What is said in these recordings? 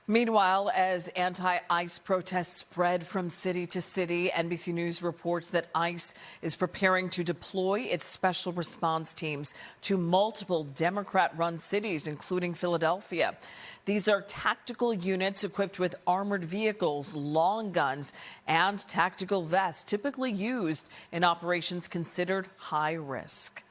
Meanwhile, as anti-ICE protests spread from city to city, NBC News reports that ICE is preparing to deploy its special response teams to multiple Democrat-run cities, including Philadelphia. These are tactical units equipped with armored vehicles, long guns, and tactical vests, typically used in operations considered high risk.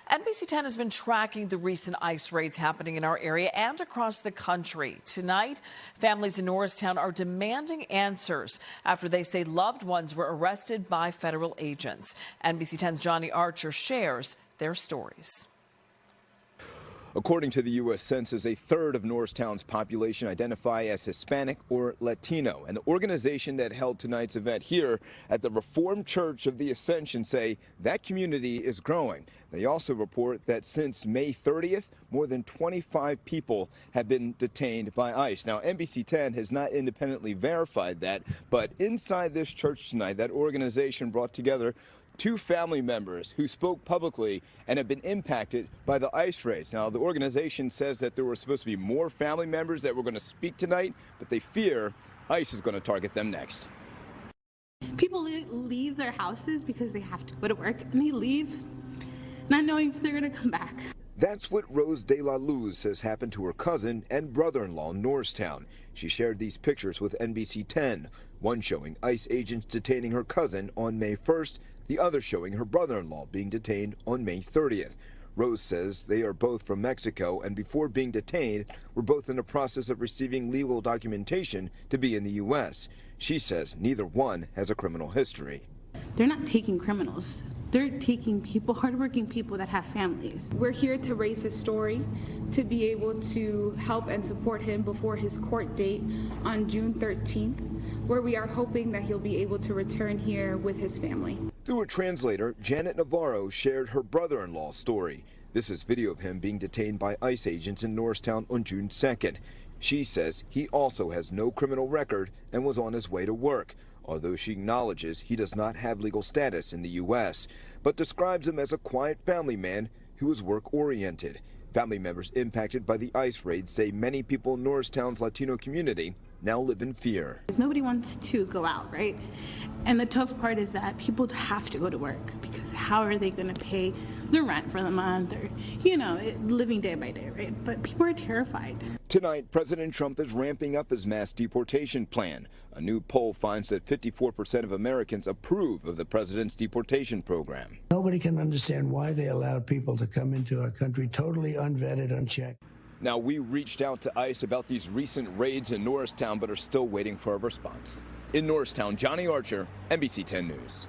NBC 10 has been tracking the recent ICE raids happening in our area and across the country. Tonight, families in Norristown are demanding answers after they say loved ones were arrested by federal agents. NBC 10's Johnny Archer shares their stories. According to the U.S. Census, a third of Norristown's population identify as Hispanic or Latino. And the organization that held tonight's event here at the Reformed Church of the Ascension say that community is growing. They also report that since May 30th, more than 25 people have been detained by ICE. Now, NBC 10 has not independently verified that, but inside this church tonight, that organization brought together two family members who spoke publicly and have been impacted by the ICE raids. Now, the organization says that there were supposed to be more family members that were going to speak tonight, but they fear ICE is going to target them next. People leave their houses because they have to go to work, and they leave not knowing if they're going to come back. That's what Rose De La Luz says happened to her cousin and brother-in-law in Norristown. She shared these pictures with NBC 10, one showing ICE agents detaining her cousin on May 1st, the other showing her brother-in-law being detained on May 30th. Rose says they are both from Mexico, and before being detained, were both in the process of receiving legal documentation to be in the U.S. She says neither one has a criminal history. They're not taking criminals. They're taking people, hardworking people that have families. We're here to raise his story, to be able to help and support him before his court date on June 13th, where we are hoping that he'll be able to return here with his family. Through a translator, Janet Navarro shared her brother-in-law's story. This is video of him being detained by ICE agents in Norristown on June 2nd. She says he also has no criminal record and was on his way to work, although she acknowledges he does not have legal status in the U.S., but describes him as a quiet family man who is work-oriented. Family members impacted by the ICE raids say many people in Norristown's Latino community now live in fear. Nobody wants to go out, right? And the tough part is that people have to go to work, because how are they going to pay the rent for the month, or, living day by day, right? But people are terrified. Tonight, President Trump is ramping up his mass deportation plan. A new poll finds that 54% of Americans approve of the president's deportation program. Nobody can understand why they allowed people to come into our country totally unvetted, unchecked. Now, we reached out to ICE about these recent raids in Norristown, but are still waiting for a response. In Norristown, Johnny Archer, NBC 10 News.